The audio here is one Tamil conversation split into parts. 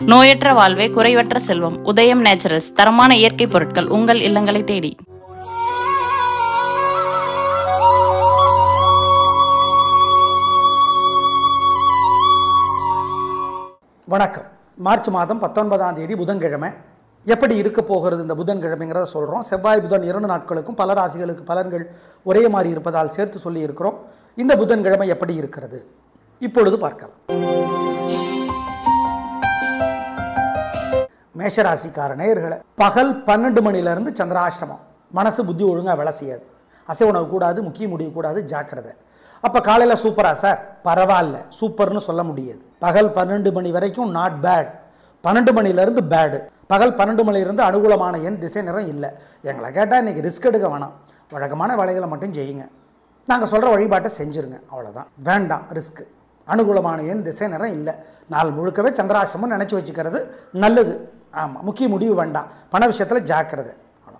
நோயற்ற வாழ்வே குறைவற்ற செல்வம். உதயம் நேச்சுரல்ஸ் தரமான இயற்கை பொருட்கள் உங்கள் இல்லங்களை தேடி. வணக்கம். மார்ச் மாதம் 19ஆம் தேதி புதன்கிழமை. எப்படி இருக்க போகிறது இந்த புதன்கிழமைங்கிறத சொல்கிறோம். செவ்வாய் புதன் 2 நாட்களுக்கும் பல ராசிகளுக்கு பலன்கள் ஒரே மாதிரி இருப்பதால் சேர்த்து சொல்லி இருக்கிறோம். இந்த புதன்கிழமை எப்படி இருக்கிறது இப்பொழுது பார்க்கலாம். மேஷராசிக்கார நேயர்களே, பகல் 12 மணிலேருந்து சந்திராஷ்டமம். மனசு புத்தி ஒழுங்காக வேலை செய்யாது. அசைவ உணவு கூடாது, முக்கிய முடிவு கூடாது, ஜாக்கிரதை. அப்போ காலையில் சூப்பரா சார்? பரவாயில்ல, சூப்பர்னு சொல்ல முடியாது. பகல் 12 மணி வரைக்கும் நாட் பேட், 12 மணிலேருந்து பேடு. பகல் 12 மணிலேருந்து அனுகூலமான எண் திசை நிறம் இல்லை. எங்களை கேட்டால் இன்றைக்கி ரிஸ்க் எடுக்க வேணாம், வழக்கமான வேலைகளை மட்டும் செய்யுங்க, நாங்கள் சொல்கிற வழிபாட்டை செஞ்சுருங்க, அவ்வளோதான். வேண்டாம் ரிஸ்க்கு. அனுகூலமான எண் திசை நிறம் இல்லை. நாள் முழுக்கவே சந்திராசிரமம் நினச்சி வச்சுக்கிறது நல்லது. ஆமாம், முக்கிய முடிவு வேண்டாம், பண விஷயத்தில் ஜாக்கிரதை,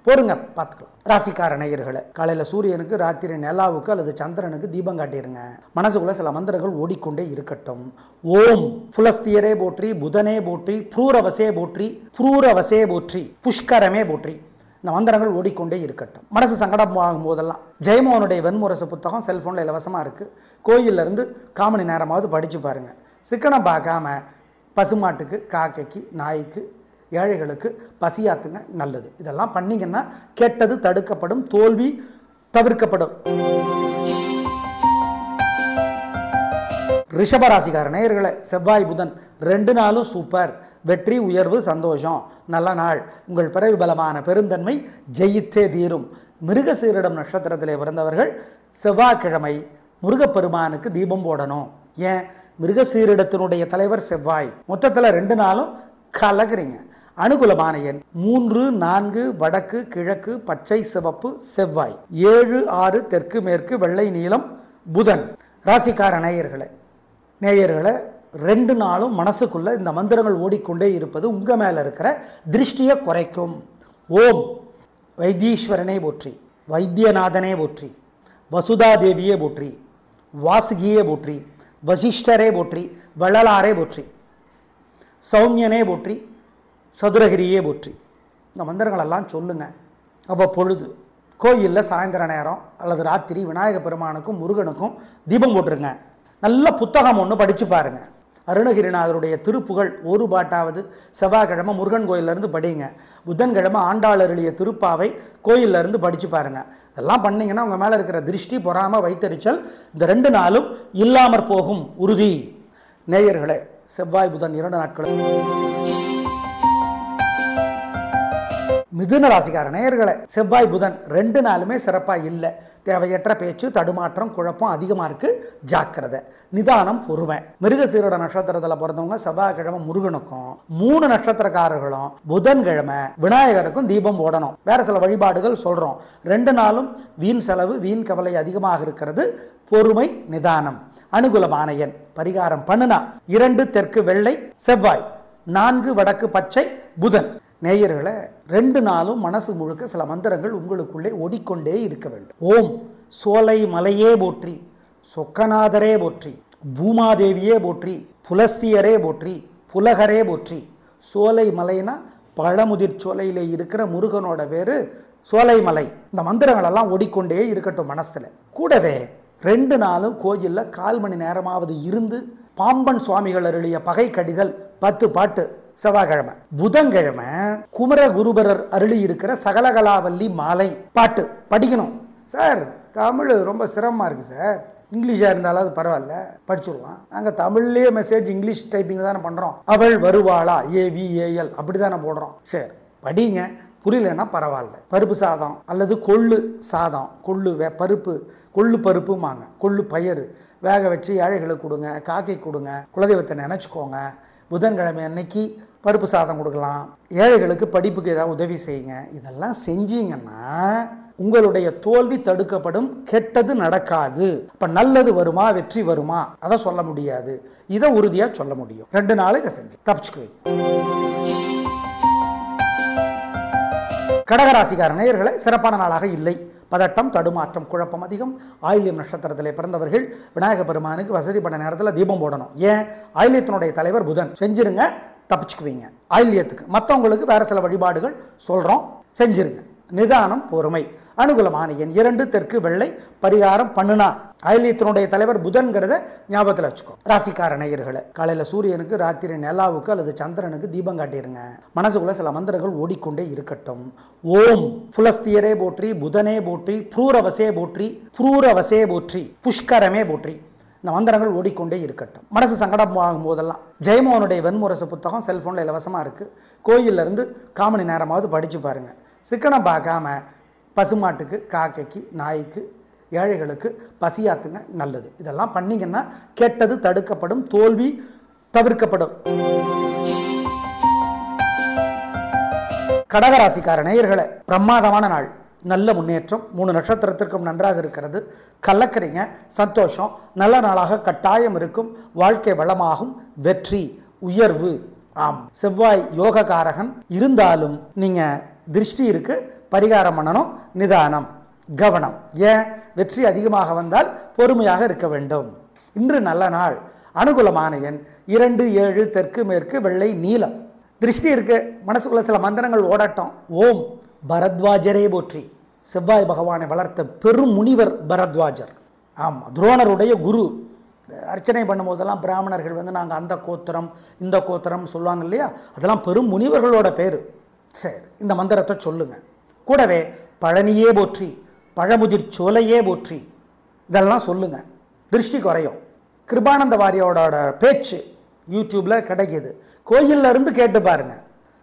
போருங்க, பார்த்துக்கலாம். ராசிக்கார நேயர்களே, காலையில் சூரியனுக்கு, ராத்திரி நிலாவுக்கு அல்லது சந்திரனுக்கு தீபம் காட்டிடுங்க. மனசுக்குள்ள சில மந்திரங்கள் ஓடிக்கொண்டே இருக்கட்டும். ஓம் புலஸ்தியரே போற்றி, புதனே போற்றி, ப்ரூரவசே போற்றி, ப்ரூரவசே போற்றி, புஷ்கரமே போற்றி. இந்த மந்திரங்கள் ஓடிக்கொண்டே இருக்கட்டும். மனசு சங்கடம் ஆகும் போதெல்லாம் ஜெயமோகனுடைய வெண்முரசு புத்தகம் செல்ஃபோனில் இலவசமாக இருக்குது. கோயிலிருந்து காமணி நேரமாவது படித்து பாருங்கள். சிக்கனம் பார்க்காம பசுமாட்டுக்கு, காக்கைக்கு, நாய்க்கு, ஏழைகளுக்கு பசியாத்துங்க, நல்லது. இதெல்லாம் பண்ணிங்கன்னா கெட்டது தடுக்கப்படும், தோல்வி தவிர்க்கப்படும். ரிஷபராசிக்கார நேயர்களே, செவ்வாய் புதன் 2 நாளும் சூப்பர். வெற்றி, உயர்வு, சந்தோஷம், நல்ல நாள். உங்கள் பிறவி பலமான பெருந்தன்மை ஜெயித்தே தீரும். மிருகசீரிடம் நட்சத்திரத்திலே பிறந்தவர்கள் செவ்வாய்க்கிழமை முருகப்பெருமானுக்கு தீபம் போடணும். ஏன்? மிருகசீரிடத்தினுடைய தலைவர் செவ்வாய். மொத்தத்தில் 2 நாளும் கலக்குறீங்க. அனுகூலமான எண் 3, 4, வடக்கு, கிழக்கு, பச்சை, சிவப்பு, செவ்வாய். 7, 6 தெற்கு, மேற்கு, வெள்ளை, நீலம், புதன். ராசிக்கார நேயர்களே, 2 நாளும் மனசுக்குள்ள இந்த மந்திரங்கள் ஓடிக்கொண்டே இருப்பது உங்கள் மேலே இருக்கிற திருஷ்டியை குறைக்கும். ஓம் வைத்தீஸ்வரனே போற்றி, வைத்தியநாதனே போற்றி, வசுதாதேவியே போற்றி, வாசுகியே போற்றி, வசிஷ்டரே போற்றி, வள்ளலாரே போற்றி, சௌமியனே போற்றி, சதுரகிரியே போற்றி. இந்த மந்திரங்களெல்லாம் சொல்லுங்கள். அவ்வப்பொழுது கோயிலில் சாயந்தர நேரம் அல்லது ராத்திரி விநாயக பெருமானுக்கும் முருகனுக்கும் தீபம் போட்டுருங்க. நல்ல புத்தகம் ஒன்று படித்து பாருங்கள். அருணகிரிநாதருடைய திருப்புகழ் ஒரு பாட்டாவது செவ்வாய்க்கிழமை முருகன் கோயிலிருந்து படிங்க. புதன்கிழமை ஆண்டாள் அருளிய திருப்பாவை கோயிலிருந்து படித்து பாருங்கள். இதெல்லாம் பண்ணிங்கன்னா உங்கள் மேலே இருக்கிற திருஷ்டி, பொறாமை, வைத்தறிச்சல் இந்த 2 நாளும் இல்லாமற் போகும், உறுதி. நேயர்களே, செவ்வாய் புதன் 2 நாட்களும். மிதுன ராசிக்கார நேயர்களே, செவ்வாய் புதன் 2 நாளுமே சிறப்பாக இல்லை. தேவையற்ற பேச்சு, தடுமாற்றம், குழப்பம் அதிகமாக இருக்குது, ஜாக்கிரதை. நிதானம், பொறுமை. மிருகசீரோட நட்சத்திரத்தில் பிறந்தவங்க செவ்வாய்க்கிழமை முருகனுக்கும், 3 நட்சத்திரக்காரர்களும் புதன்கிழமை விநாயகருக்கும் தீபம் போடணும். வேற சில வழிபாடுகள் சொல்கிறோம். 2 நாளும் வீண் செலவு, வீண் கவலை அதிகமாக இருக்கிறது. பொறுமை, நிதானம். அனுகூலமான எண் பரிகாரம் பண்ணுனா 2 தெற்கு வெள்ளை, செவ்வாய். 4 வடக்கு பச்சை, புதன். நேயர்களே, 2 நாளும் மனசு முழுக்க சில மந்திரங்கள் உங்களுக்குள்ளே ஓடிக்கொண்டே இருக்க வேண்டும். ஓம் சோலை மலையே போற்றி, சொக்கநாதரே போற்றி, பூமாதேவியே போற்றி, புலஸ்தியரே போற்றி, புலகரே போற்றி. சோலை மலைனா பழமுதிர் சோலையிலே இருக்கிற முருகனோட பேரு சோலை மலை. இந்த மந்திரங்கள் எல்லாம் ஓடிக்கொண்டே இருக்கட்டும் மனசுல. கூடவே 2 நாளும் கோயிலில் 1/4 மணி நேரமாவது இருந்து பாம்பன் சுவாமிகள் அருளிய பகை கடிதல் 10 பாட்டு செவ்வாய்க்கிழமை. புதன்கிழமை குமர குருபரர் அருளி இருக்கிற சகலகலாவல்லி மாலை பாட்டு படிக்கணும். சார், தமிழ் ரொம்ப சிரமமாக இருக்குது சார், இங்கிலீஷாக இருந்தாலும் அது பரவாயில்ல, படிச்சுடலாம். நாங்கள் தமிழ்லேயே மெசேஜ் இங்கிலீஷ் டைப்பிங் தானே பண்ணுறோம். அவள் வருவாளா, AVAL அப்படி தானே போடுறோம். சரி, படிங்க. புரியலன்னா பரவாயில்ல. பருப்பு சாதம் அல்லது கொள்ளு சாதம், பருப்பு, கொள்ளு பருப்புமாங்க, கொள்ளு பயிறு வேக வச்சு ஏழைகளுக்கு கொடுங்க, காக்கை கொடுங்க, குலதெய்வத்தை நினச்சிக்கோங்க. புதன்கிழமை அன்னைக்கு பருப்பு சாதம் கொடுக்கலாம். ஏழைகளுக்கு படிப்புக்கு ஏதாவது உதவி செய்யுங்க. இதெல்லாம் செஞ்சீங்கன்னா உங்களுடைய தோல்வி தடுக்கப்படும், கெட்டது நடக்காது. இப்போ நல்லது வருமா, வெற்றி வருமா, அதை சொல்ல முடியாது, இதை உறுதியாக சொல்ல முடியும். 2 நாள் இதை செஞ்சு தப்பிச்சுக்குவீங்க. கடகராசிக்கார நேயர்களே, சிறப்பான நாளாக இல்லை. பதட்டம், தடுமாற்றம், குழப்பம் அதிகம். ஆயில்யம் நட்சத்திரத்திலே பிறந்தவர்கள் விநாயக பெருமானுக்கு வசதி பண்ண நேரத்தில் தீபம் போடணும். ஏன்? ஆயில்யத்தினுடைய தலைவர் புதன். செஞ்சிருங்க, தப்பிச்சுக்குவீங்க. ஆயில்யத்துக்கு மற்றவங்களுக்கு வேறு சில வழிபாடுகள் சொல்கிறோம், செஞ்சிருங்க. நிதானம் பொறுமை. அனுகூலமான எண் 2 தெற்கு வெள்ளை. பரிகாரம் பண்ணுனா. ஆயில்யத்தினுடைய தலைவர் புதன்கிறத ஞாபகத்தில் வச்சுக்கோ. ராசிக்கார நேயர்களை காலையில் சூரியனுக்கு, ராத்திரி நிலாவுக்கு அல்லது சந்திரனுக்கு தீபம் காட்டிடுங்க. மனசுக்குள்ள சில மந்திரங்கள் ஓடிக்கொண்டே இருக்கட்டும். ஓம் புலஸ்தியரே போற்றி, புதனே போற்றி, ப்ரூரவசே போற்றி, ப்ரூரவசே போற்றி, புஷ்கரமே போற்றி. இந்த மந்திரங்கள் ஓடிக்கொண்டே இருக்கட்டும். மனசு சங்கடம் ஆகும் போதெல்லாம் ஜெயமோகனுடைய வெண்முரசு புத்தகம் செல்ஃபோனில் இலவசமாக இருக்குது. கோயிலிருந்து 1/4 மணி நேரமாவது படித்து பாருங்கள். சிக்கனம் பார்க்காம பசுமாட்டுக்கு, காக்கைக்கு, நாய்க்கு, ஏழைகளுக்கு பசியாத்துங்க, நல்லது. இதெல்லாம் பண்ணிங்கன்னா கெட்டது தடுக்கப்படும், தோல்வி தவிர்க்கப்படும். கடகராசிக்கார நேயர்களை பிரமாதமான நாள், நல்ல முன்னேற்றம். 3 நட்சத்திரத்திற்கும் நன்றாக இருக்கிறது. கலக்கிறீங்க, சந்தோஷம். நல்ல நாளாக கட்டாயம் இருக்கும். வாழ்க்கை வளமாகும். வெற்றி, உயர்வு. ஆம், செவ்வாய் யோககாரகன் இருந்தாலும் நீங்கள் திருஷ்டி இருக்கு, பரிகாரம் பண்ணணும். நிதானம், கவனம். ஏன்? வெற்றி அதிகமாக வந்தால் பொறுமையாக இருக்க வேண்டும். இன்று நல்ல நாள். அனுகூலமான எண் 2 7 தெற்கு மேற்கு வெள்ளை நீலம். திருஷ்டி இருக்கு, மனசுக்குள்ள சில மந்திரங்கள் ஓடட்டும். ஓம் பரத்வாஜரே போற்றி. செவ்வாய் பகவானை வளர்த்த பெரும் முனிவர் பரத்வாஜர். ஆமாம், துரோணருடைய குரு. அர்ச்சனை பண்ணும்போதெல்லாம் பிராமணர்கள் வந்து நாங்கள் அந்த கோத்திரம் இந்த கோத்திரம் சொல்லுவாங்க இல்லையா, அதெல்லாம் பெரும் முனிவர்களோட பேர். சரி, இந்த மந்திரத்தை சொல்லுங்க. கூடவே பழனியே போற்றி, பழமுதிர் சோலையே போற்றி, இதெல்லாம் சொல்லுங்க. திருஷ்டி குறையும். கிருபானந்த வாரியோட பேச்சு யூடியூப்பில் கிடைக்கிது. கோயிலில் இருந்து கேட்டு பாருங்க,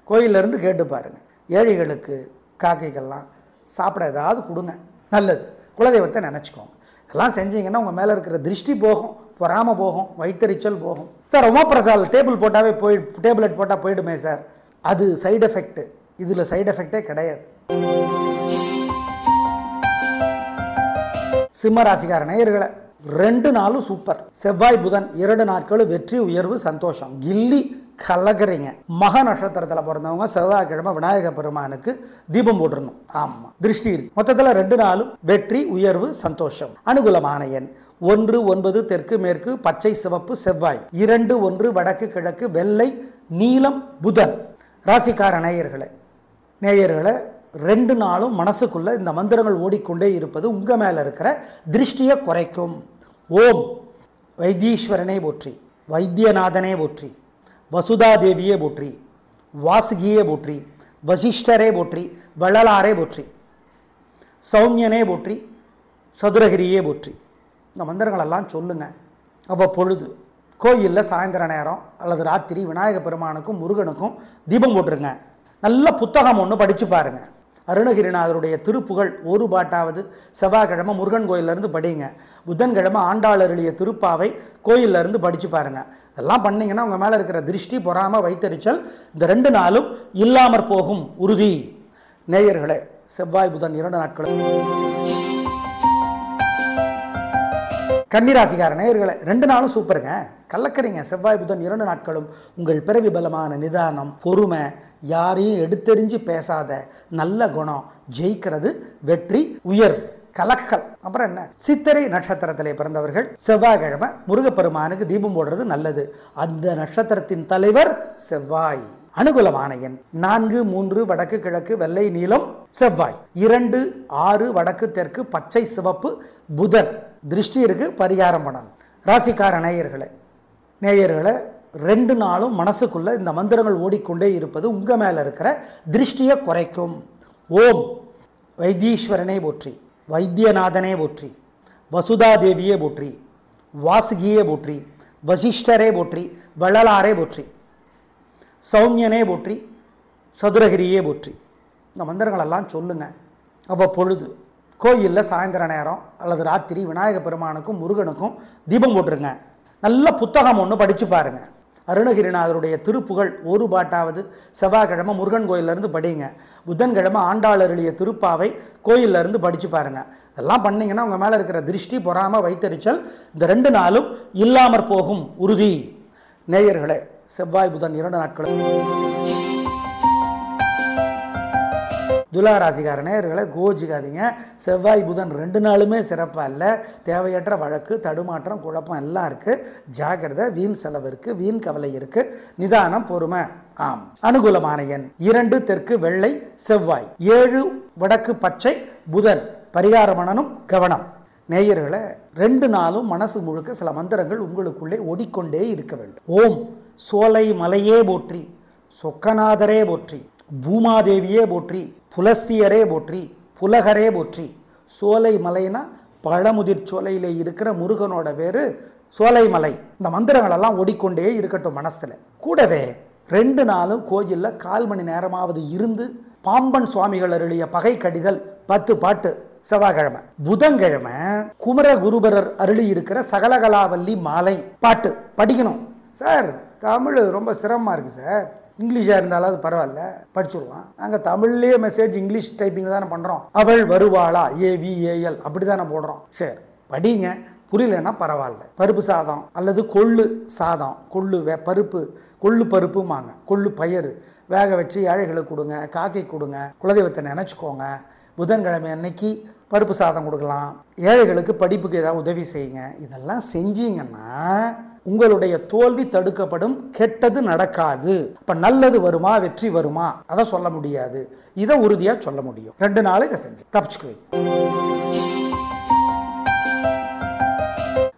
கோயிலில் இருந்து கேட்டு பாருங்க. ஏழைகளுக்கு, காக்கைகள்லாம் சாப்பிட ஏதாவது கொடுங்க, நல்லது. குலதெய்வத்தை நினச்சிக்கோங்க. இதெல்லாம் செஞ்சீங்கன்னா உங்கள் மேலே இருக்கிற திருஷ்டி போகும், பொறாமல் போகும், வயிற்றெரிச்சல் போகும். சார் ஒமோப்ரசால் டேப்லெட் போட்டால் போயிடுமே சார், அது சைடு எஃபெக்ட். இதில் சைடு எஃபெக்டே கிடையாது. சிம்ம ராசிக்கார நேயர்களை 2 நாளும் சூப்பர். செவ்வாய் புதன் 2 நாட்களும் வெற்றி, உயர்வு, சந்தோஷம். கில்லி கலக்கிறீங்க. மக நட்சத்திரத்தில் பிறந்தவங்க செவ்வாய்க்கிழமை விநாயக பெருமானுக்கு தீபம் போட்டுடணும். ஆமாம், திருஷ்டி இருக்கு. மொத்தத்தில் 2 நாளும் வெற்றி, உயர்வு, சந்தோஷம். அனுகூலமான எண் 1 9 தெற்கு மேற்கு பச்சை சிவப்பு செவ்வாய். 2 1 வடக்கு கிழக்கு வெள்ளை நீலம் புதன். ராசிக்கார நேயர்களை 2 நாளும் மனசுக்குள்ள இந்த மந்திரங்கள் ஓடிக்கொண்டே இருப்பது உங்கள் மேலே இருக்கிற திருஷ்டியை குறைக்கும். ஓம் வைத்தீஸ்வரனே போற்றி, வைத்தியநாதனே போற்றி, வசுதாதேவியே போற்றி, வாசுகியே போற்றி, வசிஷ்டரே போற்றி, வள்ளலாரே போற்றி, சௌமியனே போற்றி, சதுரகிரியே போற்றி. இந்த மந்திரங்களெல்லாம் சொல்லுங்க. அவ்வப்பொழுது கோயிலில் சாயந்தர நேரம் அல்லது ராத்திரி விநாயக பெருமானுக்கும் முருகனுக்கும் தீபம் போட்டுருங்க. நல்ல புத்தகம் ஒன்று படித்து பாருங்கள். அருணகிரிநாதருடைய திருப்புகழ் ஒரு பாட்டாவது செவ்வாய்க்கிழமை முருகன் கோயிலிருந்து படிங்க. புதன்கிழமை ஆண்டாள் அருளிய திருப்பாவை கோயிலிருந்து படித்து பாருங்கள். இதெல்லாம் பண்ணிங்கன்னா உங்கள் மேலே இருக்கிற திருஷ்டி, பொறாமல், வைத்தறிச்சல் இந்த 2 நாளும் இல்லாமற் போகும், உறுதி. நேயர்களே, செவ்வாய் புதன் 2 நாட்களும். கன்னிராசிக்கார நேயர்களை 2 நாளும் சூப்பருங்க, கலக்கிறீங்க. செவ்வாய் புதன் 2 நாட்களும் உங்கள் பிறவி பலமான நிதானம், பொறுமை, யாரையும் எடுத்தெறிஞ்சு பேசாத நல்ல குணம், ஜெயிக்கிறது, வெற்றி, உயர், கலக்கல். அப்புறம் என்ன? சித்திரை நட்சத்திரத்திலே பிறந்தவர்கள் செவ்வாய்க்கிழமை முருகப்பெருமானுக்கு தீபம் போடுறது நல்லது. அந்த நட்சத்திரத்தின் தலைவர் செவ்வாய். அனுகூலமான எண் 4 3 வடக்கு கிழக்கு வெள்ளை நீலம் செவ்வாய். 2 6 வடக்கு தெற்கு பச்சை சிவப்பு புதன். திருஷ்டி இருக்கு, பரிகாரம் பண்ணணும். ராசிக்கார நேயர்களை 2 நாளும் மனசுக்குள்ள இந்த மந்திரங்கள் ஓடிக்கொண்டே இருப்பது உங்கள் மேலே இருக்கிற திருஷ்டியை குறைக்கும். ஓம் வைத்தீஸ்வரனே போற்றி, வைத்தியநாதனே போற்றி, வசுதாதேவியே போற்றி, வாசுகியே போற்றி, வசிஷ்டரே போற்றி, வள்ளலாரே போற்றி, சௌமியனே போற்றி, சதுரகிரியே போற்றி. இந்த மந்திரங்களெல்லாம் சொல்லுங்க. அவ்வப்பொழுது கோயிலில் சாயந்தர நேரம் அல்லது ராத்திரி விநாயக பெருமானுக்கும் முருகனுக்கும் தீபம் போட்டுருங்க. நல்ல புத்தகம் ஒன்று படித்து பாருங்கள். அருணகிரிநாதருடைய திருப்புகழ் ஒரு பாட்டாவது செவ்வாய்க்கிழமை முருகன் கோயிலிருந்து படிங்க. புதன்கிழமை ஆண்டாள் அருளிய திருப்பாவை கோயிலிருந்து படித்து பாருங்கள். இதெல்லாம் பண்ணிங்கன்னா உங்கள் மேலே இருக்கிற திருஷ்டி, பொறாமல், வைத்தறிச்சல் இந்த 2 நாளும் இல்லாமற் போகும், உறுதி. நேயர்களே, செவ்வாய் புதன் 2 நாட்களும். துலா ராசிக்கார நேயர்களை கோச்சிக்காதீங்க. செவ்வாய் புதன் 2 நாளுமே சிறப்பாக இல்லை. தேவையற்ற வழக்கு, தடுமாற்றம், குழப்பம் எல்லாம் இருக்குது. ஜாக்கிரதை. வீண் செலவு இருக்குது, வீண் கவலை இருக்குது. நிதானம், பொறுமை. ஆம். அனுகூலமான எண் 2 தெற்கு வெள்ளை செவ்வாய், 7 வடக்கு பச்சை புதன். பரிகார மனனும் கவனம். நேயர்களை 2 நாளும் மனசு முழுக்க சில மந்திரங்கள் உங்களுக்குள்ளே ஓடிக்கொண்டே இருக்க வேண்டும். ஓம் சோலை மலையே போற்றி, சொக்கநாதரே போற்றி, பூமாதேவியே போற்றி, புலஸ்தியரே போற்றி, புலகரே போற்றி. சோலை மலைனா பழமுதிர் சோலையிலே இருக்கிற முருகனோட பேரு சோலை மலை. இந்த மந்திரங்கள் எல்லாம் ஓடிக்கொண்டே இருக்கட்டும் மனசுல. கூடவே 2 நாளும் கோயிலில் 1/4 மணி நேரமாவது இருந்து பாம்பன் சுவாமிகள் அருளிய பகை கடிதல் 10 பாட்டு. செவ்வாய்க்கிழமை. புதன்கிழமை குமர குருபரர் அருளி இருக்கிற சகலகலாவல்லி மாலை பாட்டு படிக்கணும். சார் தமிழ் ரொம்ப சிரமமாக இருக்குது சார், இங்கிலீஷாக இருந்தாலும் அது பரவாயில்ல படிச்சுடலாம். நாங்கள் தமிழ்லேயே மெசேஜ் இங்கிலீஷ் டைப்பிங் தானே பண்ணுறோம். அவள் வருவாளா AVAL அப்படி தானே போடுறோம். சரி படிங்க, புரியலன்னா பரவாயில்ல. பருப்பு சாதம் அல்லது கொள்ளு சாதம், பருப்பு கொள்ளு பருப்புமாங்க, கொள்ளு பயிறு வேக வச்சு ஏழைகளுக்கு கொடுங்க, காக்கை கொடுங்க, குலதெய்வத்தை நினச்சிக்கோங்க. புதன்கிழமை அன்னைக்கு பருப்பு சாதம் கொடுக்கலாம். ஏழைகளுக்கு படிப்புக்கு ஏதாவது உதவி செய்யுங்க. இதெல்லாம் செஞ்சீங்கன்னா உங்களுடைய தோல்வி தடுக்கப்படும், கெட்டது நடக்காது. இப்போ நல்லது வருமா, வெற்றி வருமா அதை சொல்ல முடியாது, இதை உறுதியாக சொல்ல முடியும். 2 நாள் இதை செஞ்சு தப்பிச்சுக்குவீங்க.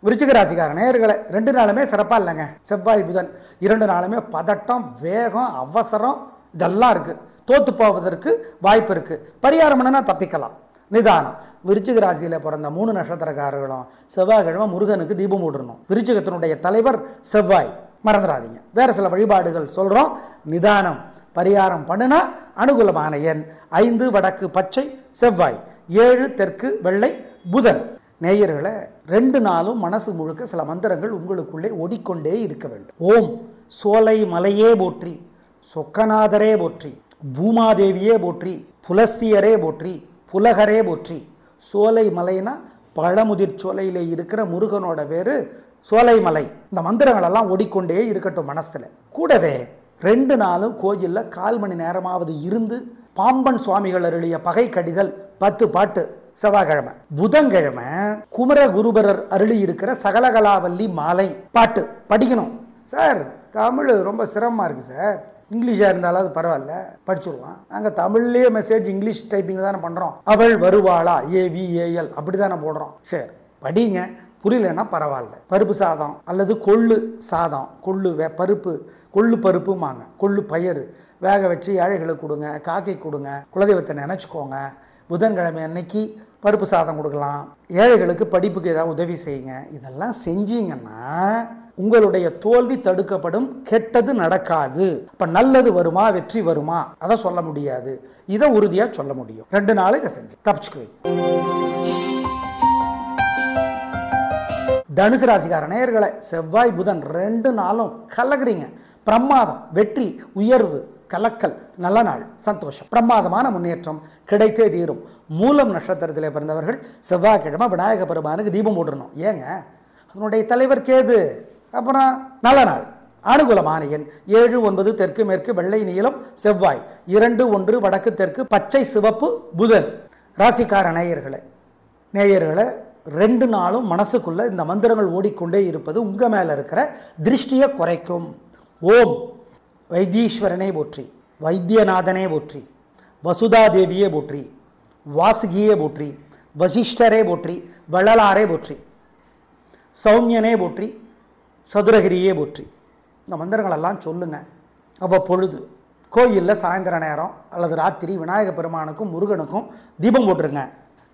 விருச்சிக ராசிக்கார நேயர்களை 2 நாளுமே சிறப்பாக இல்லைங்க. செவ்வாய் புதன் 2 நாளுமே பதட்டம், வேகம், அவசரம் இதெல்லாம் இருக்குது. தோத்து போவதற்கு வாய்ப்பு இருக்குது. பரிகாரம் என்னன்னா தப்பிக்கலாம். நிதானம். விருச்சிக ராசியில் பிறந்த 3 நட்சத்திரக்காரர்களும் செவ்வாய்க்கிழமை முருகனுக்கு தீபம் போடணும். விருச்சிகத்தினுடைய தலைவர் செவ்வாய், மறந்துடாதீங்க. வேறு சில வழிபாடுகள் சொல்கிறோம். நிதானம். பரிகாரம் பண்ணுனா அனுகூலமான எண் 5 வடக்கு பச்சை செவ்வாய், 7 தெற்கு வெள்ளை புதன். நேயர்களை 2 நாளும் மனசு முழுக்க சில மந்திரங்கள் உங்களுக்குள்ளே ஓடிக்கொண்டே இருக்க வேண்டும். ஓம் சோலை மலையே போற்றி, சொக்கநாதரே போற்றி, பூமாதேவியே போற்றி, புலஸ்தியரே போற்றி, புலகரே போற்றி. சோலை மலைனா பழமுதிர் சோலையிலே இருக்கிற முருகனோட பேரு சோலை மலை. இந்த மந்திரங்கள் எல்லாம் ஓடிக்கொண்டே இருக்கட்டும் மனசுல. கூடவே 2 நாளும் கோயிலில் 1/4 மணி நேரமாவது இருந்து பாம்பன் சுவாமிகள் அருளிய பகை கடிதல் 10 பாட்டு. செவ்வாய்க்கிழமை. புதன்கிழமை குமர குருபரர் அருளி இருக்கிற சகலகலாவல்லி மாலை பாட்டு படிக்கணும். சார் தமிழ் ரொம்ப சிரமமாக இருக்குது சார், இங்கிலீஷாக இருந்தாலும் அது பரவாயில்ல படிச்சுடலாம். நாங்கள் தமிழ்லேயே மெசேஜ் இங்கிலீஷ் டைப்பிங் தானே பண்ணுறோம். அவள் வருவாளா AVAL அப்படி தானே போடுறோம். சரி படிங்க, புரியலன்னா பரவாயில்ல. பருப்பு சாதம் அல்லது கொள்ளு சாதம், பருப்பு கொள்ளு பருப்புமாங்க, கொள்ளு பயிறு வேக வச்சு ஏழைகளுக்கு கொடுங்க, காக்கை கொடுங்க, குலதெய்வத்தை நினச்சிக்கோங்க. புதன்கிழமை அன்னைக்கு பருப்பு சாதம் கொடுக்கலாம். ஏழைகளுக்கு படிப்புக்கு ஏதாவது உதவி செய்யுங்க. இதெல்லாம் செஞ்சீங்கன்னா உங்களுடைய தோல்வி தடுக்கப்படும், கெட்டது நடக்காது. இப்போ நல்லது வருமா, வெற்றி வருமா அதை சொல்ல முடியாது, இதை உறுதியாக சொல்ல முடியும். 2 நாள் இதை செஞ்சு தப்பிச்சுக்குவீங்க. தனுசு ராசிக்கார நேயர்களை செவ்வாய் புதன் 2 நாளும் கலக்குறீங்க. பிரமாதம், வெற்றி, உயர்வு, கலக்கல், நல்ல நாள், சந்தோஷம், பிரமாதமான முன்னேற்றம் கிடைத்தே தீரும். மூலம் நட்சத்திரத்திலே பிறந்தவர்கள் செவ்வாய்க்கிழமை விநாயக பெருமானுக்கு தீபம் போட்டுடணும். ஏங்க அதனுடைய தலைவர் கேது. அப்புறம் நல்ல நாள். அனுகூலமான எண் 7 9 தெற்கு மேற்கு வெள்ளை நீலம் செவ்வாய், 2 1 வடக்கு தெற்கு பச்சை சிவப்பு புதன். ராசிக்கார நேயர்களை 2 நாளும் மனசுக்குள்ள இந்த மந்திரங்கள் ஓடிக்கொண்டே இருப்பது உங்க மேல இருக்கிற திருஷ்டியை குறைக்கும். ஓம் வைத்தீஸ்வரனே போற்றி, வைத்தியநாதனே போற்றி, வசுதாதேவியே போற்றி, வாசுகியே போற்றி, வசிஷ்டரே போற்றி, வள்ளலாரே போற்றி, சௌமியனே போற்றி, சதுரகிரியே போற்றி. இந்த மந்திரங்களெல்லாம் சொல்லுங்க. அவ்வப்பொழுது கோயிலில் சாயந்தர நேரம் அல்லது ராத்திரி விநாயக பெருமானுக்கும் முருகனுக்கும் தீபம் போட்டுருங்க.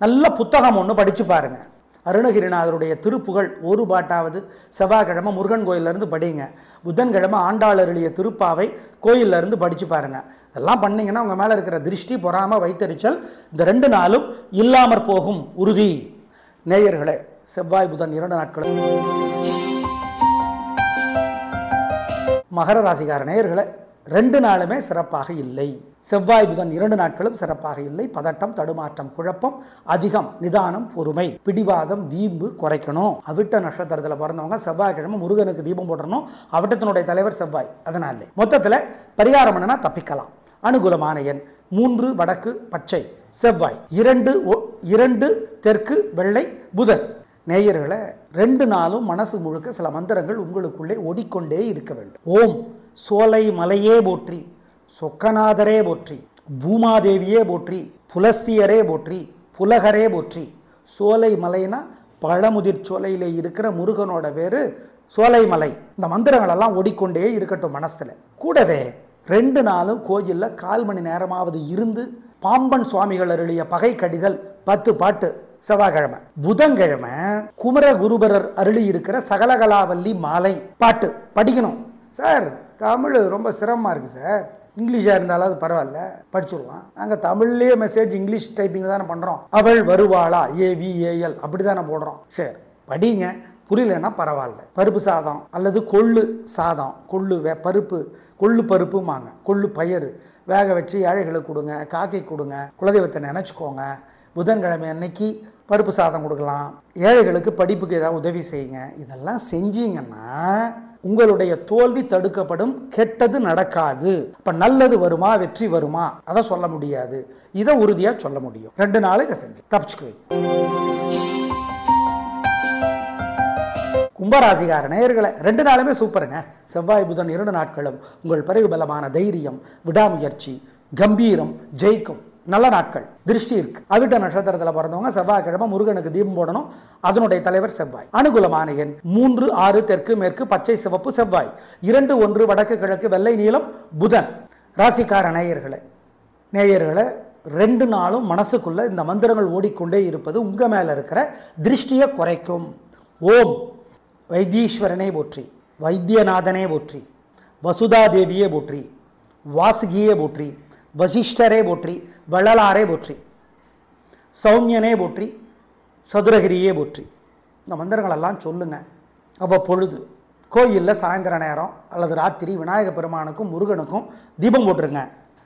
நல்ல புத்தகம் ஒன்று படித்து பாருங்க. அருணகிரிநாதருடைய திருப்புகழ் 1 பாட்டாவது செவ்வாய்க்கிழமை முருகன் கோயிலிருந்து படிங்க. புதன்கிழமை ஆண்டாள் அருளிய திருப்பாவை கோயிலிருந்து படித்து பாருங்க. இதெல்லாம் பண்ணிங்கன்னா உங்கள் மேலே இருக்கிற திருஷ்டி, பொறாமை, வைத்தறிச்சல் இந்த 2 நாளும் இல்லாமற் போகும் உறுதி. நேயர்களே செவ்வாய் புதன் 2 நாட்களும். மகர ராசிக்கார நேயர்களை 2 நாளுமே சிறப்பாக இல்லை. செவ்வாய் புதன் 2 நாட்களும் சிறப்பாக இல்லை. பதட்டம், தடுமாற்றம், குழப்பம் அதிகம். நிதானம், பொறுமை, பிடிவாதம், வீம்பு குறைக்கணும். அவிட்ட நட்சத்திரத்தில் பிறந்தவங்க செவ்வாய்க்கிழமை முருகனுக்கு தீபம் போடணும். அவிட்டத்தினுடைய தலைவர் செவ்வாய். அதனால மொத்தத்தில் பரிகாரம் என்னன்னா தப்பிக்கலாம். அனுகூலமான எண் 3 வடக்கு பச்சை செவ்வாய், 2 தெற்கு வெள்ளை புதன். நேயர்களை 2 நாளும் மனசு முழுக்க சில மந்திரங்கள் உங்களுக்குள்ளே ஓடிக்கொண்டே இருக்க வேண்டும். ஓம் சோலை மலையே போற்றி, சொக்கநாதரே போற்றி, பூமாதேவியே போற்றி, புலஸ்தியரே போற்றி, புலகரே போற்றி. சோலை மலைனா பழமுதிர் சோலையிலே இருக்கிற முருகனோட பேரு சோலை மலை. இந்த மந்திரங்கள் எல்லாம் ஓடிக்கொண்டே இருக்கட்டும் மனசுல. கூடவே 2 நாளும் கோயிலில் 1/4 மணி நேரமாவது இருந்து பாம்பன் சுவாமிகள் அருளிய பகை கடிதல் 10 பாட்டு செவ்வாய்க்கிழமை. புதன்கிழமை குமரகுருபரர் அருளி இருக்கிற சகலகலாவல்லி மாலை பாட்டு படிக்கணும். சார் தமிழ் ரொம்ப சிரமமாக இருக்குது சார், இங்கிலீஷாக இருந்தாலும் அது பரவாயில்ல படிச்சுடலாம். நாங்கள் தமிழ்லேயே மெசேஜ் இங்கிலீஷ் டைப்பிங் தானே பண்ணுறோம். அவள் வருவாளா AVAL அப்படி தானே போடுறோம். சரி படிங்க, புரியலன்னா பரவாயில்ல. பருப்பு சாதம் அல்லது கொள்ளு சாதம், கொள்ளு பருப்புமாங்க, கொள்ளு பயிறு வேக வச்சு ஏழைகளுக்கு கொடுங்க, காக்கை கொடுங்க, குலதெய்வத்தை நினச்சிக்கோங்க. புதன்கிழமை அன்னைக்கு பருப்பு சாதம் கொடுக்கலாம், ஏழைகளுக்கு படிப்புக்கு ஏதாவது உதவி செய்யுங்க. இதெல்லாம் செஞ்சீங்கன்னா உங்களுடைய தோல்வி தடுக்கப்படும், கெட்டது நடக்காது. இப்போ நல்லது வருமா வெற்றி வருமா அதை சொல்ல முடியாது, இதை உறுதியாக சொல்ல முடியும். 2 நாள் இதை செஞ்சு தப்பிச்சுக்குவீங்க. கும்பராசிகார நேயர்களை 2 நாளுமே சூப்பருங்க. செவ்வாய் புதன் 2 நாட்களும் உங்கள் பிறகு பலமான தைரியம், விடாமுயற்சி, கம்பீரம் ஜெயிக்கும் நல்ல நாட்கள். திருஷ்டி இருக்கு. அவிட்ட நட்சத்திரத்தில் பிறந்தவங்க செவ்வாய்க்கிழமை முருகனுக்கு தீபம் போடணும். அதனுடைய தலைவர் செவ்வாய். அனுகூலமான எண் 3, 6 தெற்கு மேற்கு பச்சை சிவப்பு செவ்வாய், 2, 1 வடக்கு கிழக்கு வெள்ளை நீலம் புதன். ராசிக்கார நேயர்களை 2 நாளும் மனசுக்குள்ள இந்த மந்திரங்கள் ஓடிக்கொண்டே இருப்பது உங்க மேல இருக்கிற திருஷ்டியை குறைக்கும். ஓம் வைத்தீஸ்வரனே போற்றி, வைத்தியநாதனே போற்றி, வசுதாதேவியே போற்றி, வாசுகியே போற்றி, வசிஷ்டரே போற்றி, வள்ளலாரே போற்றி, சௌமியனே போற்றி, சதுரகிரியே போற்றி. இந்த மந்திரங்களெல்லாம் சொல்லுங்க. அவ்வப்பொழுது கோயிலில் சாயந்தர நேரம் அல்லது ராத்திரி விநாயக பெருமானுக்கும் முருகனுக்கும் தீபம் போட்டுருங்க.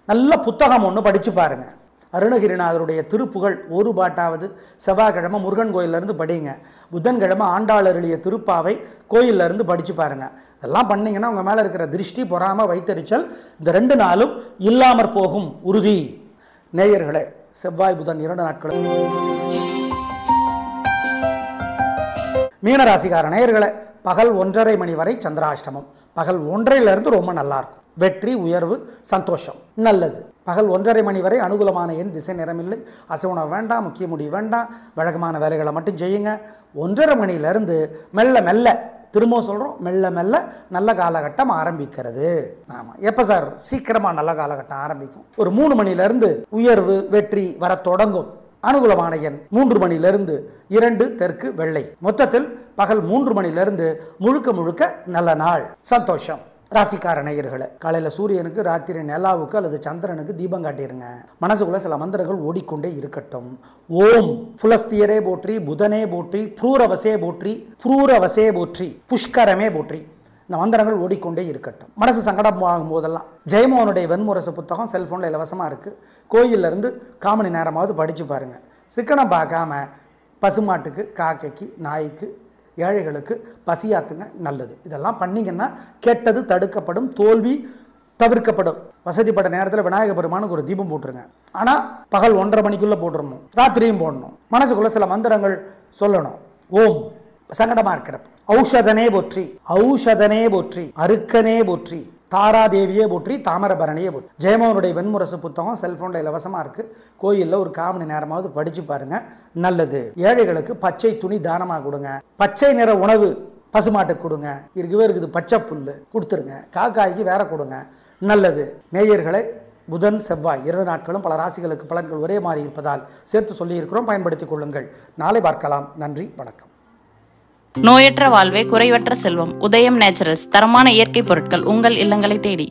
நல்ல புத்தகம் ஒன்று படித்து பாருங்க. அருணகிரிநாதருடைய திருப்புகள் 1 பாட்டாவது செவ்வாய்க்கிழமை முருகன் கோயிலிருந்து படிங்க. புதன்கிழமை ஆண்டாள் அருளிய திருப்பாவை கோயிலிருந்து படித்து பாருங்கள். இதெல்லாம் பண்ணிங்கன்னா உங்கள் மேலே இருக்கிற திருஷ்டி, பொறாமை, வைத்தறிச்சல் இந்த 2 நாளும் இல்லாமற் போகும் உறுதி. நேயர்களே செவ்வாய் புதன் 2 நாட்களும். மீனராசிக்கார நேயர்களை பகல் 1:30 மணி வரை சந்திராஷ்டமம். பகல் 1:30 ரொம்ப நல்லா இருக்கும். வெற்றி, உயர்வு, சந்தோஷம் நல்லது. பகல் 1:30 மணி வரை அனுகூலமான எண், திசை, நிறமில்லை, அசைவுணவு வேண்டாம், முக்கிய முடிவு வேண்டாம், வழக்கமான வேலைகளை மட்டும் செய்யுங்க. 1:30 மணிலேருந்து மெல்ல மெல்ல, திரும்பவும் சொல்கிறோம், மெல்ல மெல்ல நல்ல காலகட்டம் ஆரம்பிக்கிறது. ஆமாம், எப்போ சார் சீக்கிரமாக நல்ல காலகட்டம் ஆரம்பிக்கும்? ஒரு 3 மணிலேருந்து உயர்வு, வெற்றி வர தொடங்கும். அனுகூலமான எண் 3 மணிலேருந்து 2 தெற்கு வெள்ளை. மொத்தத்தில் பகல் 3 மணிலேருந்து முழுக்க நல்ல நாள், சந்தோஷம். ராசிக்கார நேயர்களை காலையில் சூரியனுக்கு, ராத்திரி நிலாவுக்கு அல்லது சந்திரனுக்கு தீபம் காட்டிடுங்க. மனசுக்குள்ள சில மந்திரங்கள் ஓடிக்கொண்டே இருக்கட்டும். ஓம் புலஸ்தியரே போற்றி, புதனே போற்றி, ப்ரூரவசே போற்றி, ப்ரூரவசே போற்றி, புஷ்கரமே போற்றி. இந்த மந்திரங்கள் ஓடிக்கொண்டே இருக்கட்டும். மனசு சங்கடம் ஆகும் போதெல்லாம் ஜெயமோகனுடைய வெண்முரசு புத்தகம் செல்ஃபோனில் இலவசமாக இருக்குது. கோயிலிருந்து 1/4 மணி நேரமாவது படித்து பாருங்கள். சிக்கனம் பார்க்காம பசுமாட்டுக்கு, காக்கைக்கு, நாய்க்கு, ஏழைகளுக்கு பசியாத்துங்க, நல்லது. இதெல்லாம் பண்ணிங்கன்னா கெட்டது தடுக்கப்படும், தோல்வி தவிர்க்கப்படும். வசதிப்பட்ட நேரத்தில் விநாயக பெருமானுக்கு ஒரு தீபம் போட்டுருங்க. ஆனால் பகல் 1:30 மணிக்குள்ளே போட்டுடணும், ராத்திரியும் போடணும். மனசுக்குள்ளே சில மந்திரங்கள் சொல்லணும். ஓம் சங்கடமாக இருக்கிறப்ப ஔஷதனே போற்றி, ஔஷதனே போற்றி, அருக்கனே போற்றி, தாராதேவியே போற்றி, தாமரபரணியே போற்றி. ஜெயமோகனுடைய வெண்முரசு புத்தகம் செல்ஃபோனில் இலவசமாக இருக்குது. கோயிலில் ஒரு 1/4 மணி நேரமாவது படித்து பாருங்கள், நல்லது. ஏழைகளுக்கு பச்சை துணி தானமாக கொடுங்க. பச்சை நிற உணவு பசுமாட்டுக்கு கொடுங்க. இருக்கவே இருக்குது பச்சை புல் கொடுத்துருங்க. காக்காய்க்கு வேற கொடுங்க, நல்லது. நேயர்களை புதன் செவ்வாய் 2 நாட்களும் பல ராசிகளுக்கு பலன்கள் ஒரே மாதிரி இருப்பதால் சேர்த்து சொல்லியிருக்கிறோம், பயன்படுத்திக் கொள்ளுங்கள். நாளை பார்க்கலாம். நன்றி, வணக்கம். நோயற்ற வாழ்வே குறைவற்ற செல்வம். உதயம் நேச்சுரல்ஸ் தரமான இயற்கை பொருட்கள் உங்கள் இல்லங்களை தேடி.